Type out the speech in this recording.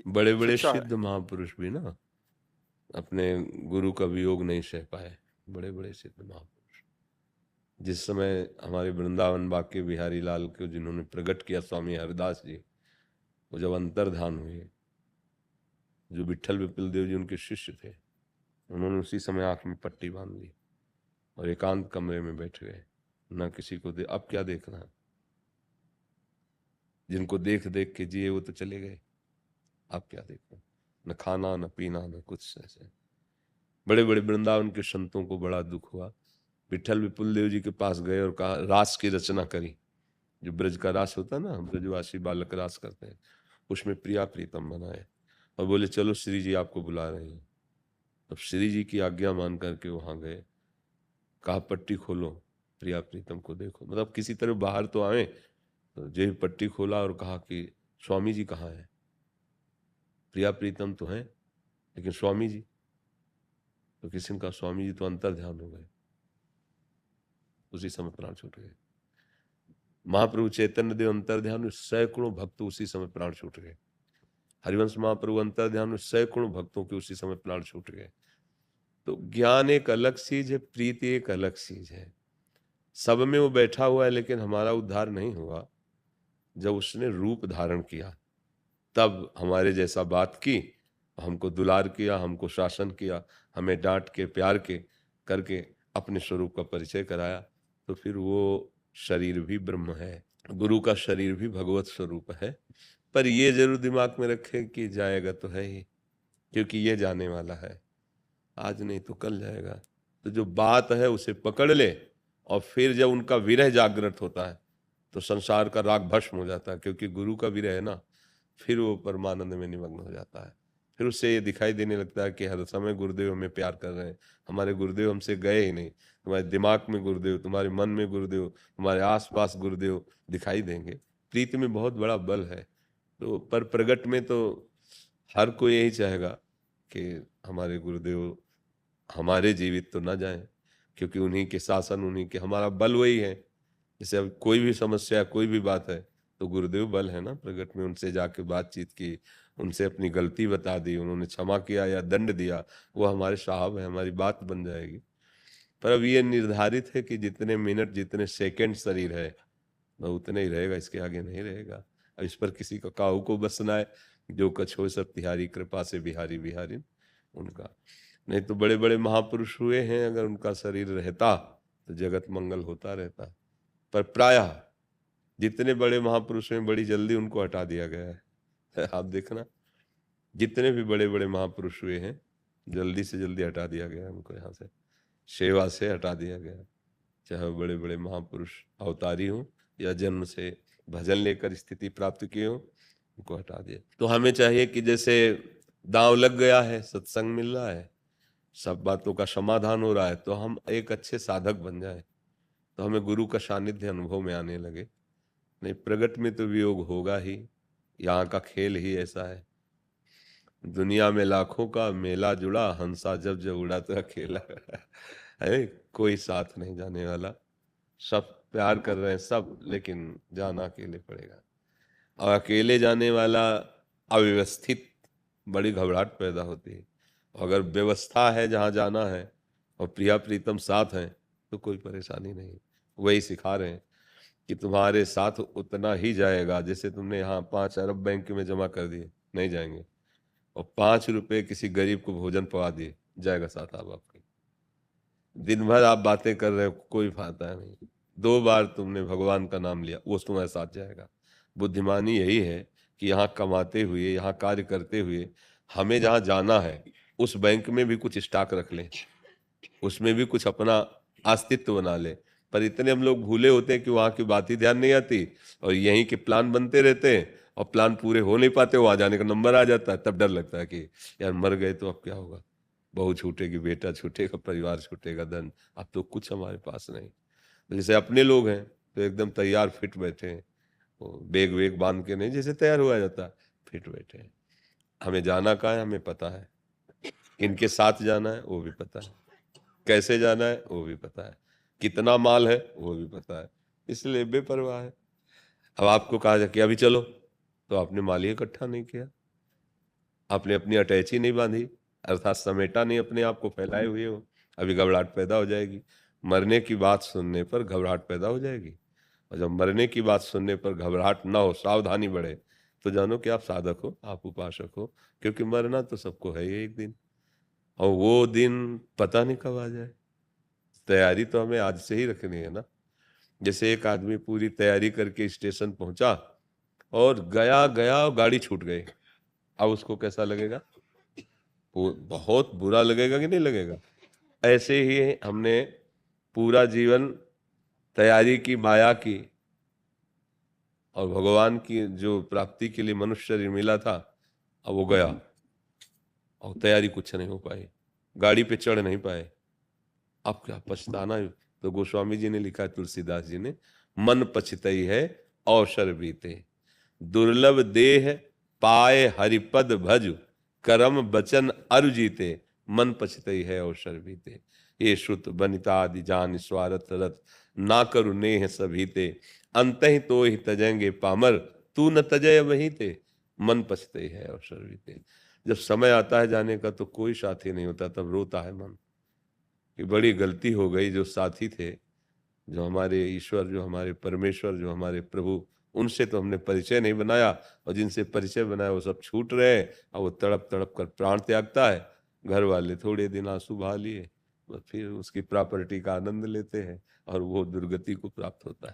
बड़े बड़े शिक्षा सिद्ध है। महापुरुष भी ना अपने गुरु का वियोग नहीं सह पाए। बड़े बड़े सिद्ध महापुरुष जिस समय हमारे वृंदावन बाके बिहारी लाल को जिन्होंने प्रकट किया, स्वामी हरिदास जी, वो जब अंतर्धान हुए, जो विट्ठल विपिल देव जी उनके शिष्य थे, उन्होंने उसी समय आंख में पट्टी बांध ली और एकांत कमरे में बैठ गए। ना किसी को अब क्या देखना है, जिनको देख देख के जिए वो तो चले गए, अब क्या देखना, न खाना न पीना न कुछ ऐसे। बड़े बड़े वृंदावन के संतों को बड़ा दुख हुआ। विट्ठल विपुल देव जी के पास गए और कहा रास की रचना करी। जो ब्रज का रास होता है ना, ब्रजवासी बालक रास करते हैं, उसमें प्रिया प्रीतम बनाए और बोले चलो श्री जी आपको बुला रहे हैं। अब श्री जी की आज्ञा मान करके वहां गए, कहा पट्टी खोलो, प्रिया प्रीतम को देखो, मतलब किसी तरह बाहर तो आए। तो जो पट्टी खोला और कहा कि स्वामी जी कहाँ है, प्रिया प्रीतम तो है लेकिन स्वामी जी। तो किसी ने कहा स्वामी जी तो अंतर ध्यान हो गए। उसी समय प्राण छूट गए। महाप्रभु चैतन्य देव अंतर ध्यान में, सैकड़ों भक्त उसी समय प्राण छूट गए। हरिवंश महाप्रभु अंतर ध्यान में, सैकड़ों भक्तों के उसी समय प्राण छूट गए। तो ज्ञान एक अलग चीज है, प्रीति एक अलग चीज है। सब में वो बैठा हुआ है लेकिन हमारा उद्धार नहीं हुआ। जब उसने रूप धारण किया तब हमारे जैसा बात की, हमको दुलार किया, हमको शासन किया, हमें डांट के प्यार के करके अपने स्वरूप का परिचय कराया। तो फिर वो शरीर भी ब्रह्म है, गुरु का शरीर भी भगवत स्वरूप है। पर ये जरूर दिमाग में रखे कि जाएगा तो है ही, क्योंकि ये जाने वाला है, आज नहीं तो कल जाएगा। तो जो बात है उसे पकड़ ले, और फिर जब उनका विरह जागृत होता है तो संसार का राग भस्म हो जाता है, क्योंकि गुरु का विरह है ना, फिर वो परमानंद में निमग्न हो जाता है। फिर उससे ये दिखाई देने लगता है कि हर समय गुरुदेव हमें प्यार कर रहे हैं, हमारे गुरुदेव हमसे गए ही नहीं। तुम्हारे दिमाग में गुरुदेव, तुम्हारे मन में गुरुदेव, तुम्हारे आसपास गुरुदेव दिखाई देंगे। प्रीति में बहुत बड़ा बल है। तो पर प्रगट में तो हर कोई यही चाहेगा कि हमारे गुरुदेव हमारे जीवित तो ना जाएं, क्योंकि उन्हीं के शासन, उन्हीं के, हमारा बल वही है। जैसे अब कोई भी समस्या, कोई भी बात है तो गुरुदेव बल है ना प्रगट में। उनसे जाके बातचीत की, उनसे अपनी गलती बता दी, उन्होंने क्षमा किया या दंड दिया, वो हमारे साहब है, हमारी बात बन जाएगी। पर अब ये निर्धारित है कि जितने मिनट जितने सेकंड शरीर है वह उतने ही रहेगा, इसके आगे नहीं रहेगा। अब इस पर किसी का काहू को बसना है, जो कछ हो सब तिहारी कृपा से बिहारी बिहारी उनका। नहीं तो बड़े बड़े महापुरुष हुए हैं, अगर उनका शरीर रहता तो जगत मंगल होता रहता। पर प्रायः जितने बड़े महापुरुष हैं बड़ी जल्दी उनको हटा दिया गया है। आप देखना, जितने भी बड़े बड़े महापुरुष हुए हैं जल्दी से जल्दी हटा दिया गया है उनको, यहाँ से सेवा से हटा दिया गया। चाहे वो बड़े बड़े महापुरुष अवतारी हों या जन्म से भजन लेकर स्थिति प्राप्त किए हों, उनको हटा दिया। तो हमें चाहिए कि जैसे दांव लग गया है, सत्संग मिल रहा है, सब बातों का समाधान हो रहा है, तो हम एक अच्छे साधक बन जाए, तो हमें गुरु का सानिध्य अनुभव में आने लगे। नहीं प्रगट में तो वियोग होगा ही, यहाँ का खेल ही ऐसा है। दुनिया में लाखों का मेला जुड़ा, हंसा जब जब उड़ा तो अकेला है, कोई साथ नहीं जाने वाला। सब प्यार कर रहे हैं सब, लेकिन जाना अकेले पड़ेगा। और अकेले जाने वाला अव्यवस्थित, बड़ी घबराहट पैदा होती है। अगर व्यवस्था है जहाँ जाना है और प्रिया प्रीतम साथ हैं तो कोई परेशानी नहीं। वही सिखा रहे हैं कि तुम्हारे साथ उतना ही जाएगा जैसे तुमने यहाँ 5 अरब बैंक में जमा कर दिए, नहीं जाएंगे। और 5 रुपए किसी गरीब को भोजन पवा दिए, जाएगा साथ आप आपके। दिन भर आप बातें कर रहे हो, कोई फायदा नहीं। 2 बार तुमने भगवान का नाम लिया, वो तुम्हारे साथ जाएगा। बुद्धिमानी यही है कि यहाँ कमाते हुए, यहाँ कार्य करते हुए, हमें जहाँ जाना है उस बैंक में भी कुछ स्टॉक रख लें, उसमें भी कुछ अपना अस्तित्व बना ले। पर इतने हम लोग भूले होते हैं कि वहां की बात ही ध्यान नहीं आती, और यहीं के प्लान बनते रहते हैं और प्लान पूरे हो नहीं पाते, वहां जाने का नंबर आ जाता है, तब डर लगता है कि यार मर गए तो अब क्या होगा, बहू छूटेगी, बेटा छूटेगा, परिवार छूटेगा, धन, अब तो कुछ हमारे पास नहीं। तो जैसे अपने लोग हैं तो एकदम तैयार फिट बैठे हैं, वो बेग वेग बांध के नहीं, जैसे तैयार हुआ जाता है, फिट बैठे हैं। हमें जाना कहाँ है हमें पता है, इनके साथ जाना है वो भी पता है, कैसे जाना है वो भी पता है, कितना माल है वो भी पता है, इसलिए बेपरवाह है। अब आपको कहा जाए कि अभी चलो, तो आपने माल ही इकट्ठा नहीं किया, आपने अपनी अटैची नहीं बांधी, अर्थात समेटा नहीं, अपने आप को फैलाए हुए हो, अभी घबराहट पैदा हो जाएगी। मरने की बात सुनने पर घबराहट पैदा हो जाएगी, और जब मरने की बात सुनने पर घबराहट ना हो, सावधानी बढ़े, तो जानो कि आप साधक हो, आप उपासक हो, क्योंकि मरना तो सबको है ही एक दिन, और वो दिन पता नहीं कब आ जाए। तैयारी तो हमें आज से ही रखनी है ना। जैसे एक आदमी पूरी तैयारी करके स्टेशन पहुंचा और गया गया और गाड़ी छूट गई, अब उसको कैसा लगेगा? वो बहुत बुरा लगेगा कि नहीं लगेगा? ऐसे ही हमने पूरा जीवन तैयारी की, माया की, और भगवान की जो प्राप्ति के लिए मनुष्य शरीर मिला था, अब वो गया और तैयारी कुछ नहीं हो पाई, गाड़ी पे चढ़ नहीं पाए। अब क्या पछताना है? तो गोस्वामी जी ने लिखा है, तुलसीदास जी ने, मन पछतई है अवसर बीते, दुर्लभ देह पाए हरिपद भज, करम बचन अरु जीते, मन पछतई है अवसर बीते। ये श्रुत बनिता आदि जान स्वारथ रथ, ना करु नेह सभीते, अंत ही तो ही तजेंगे पामर, तू न तजय वही ते, मन पछतई है अवसर बीते। जब समय आता है जाने का तो कोई साथी नहीं होता, तब रोता है मन कि बड़ी गलती हो गई। जो साथी थे, जो हमारे ईश्वर, जो हमारे परमेश्वर, जो हमारे प्रभु, उनसे तो हमने परिचय नहीं बनाया, और जिनसे परिचय बनाया वो सब छूट रहे हैं, और वो तड़प तड़प कर प्राण त्यागता है। घर वाले थोड़े दिन आंसू बहा लिए, बस फिर उसकी प्रॉपर्टी का आनंद लेते हैं, और वो दुर्गति को प्राप्त होता है।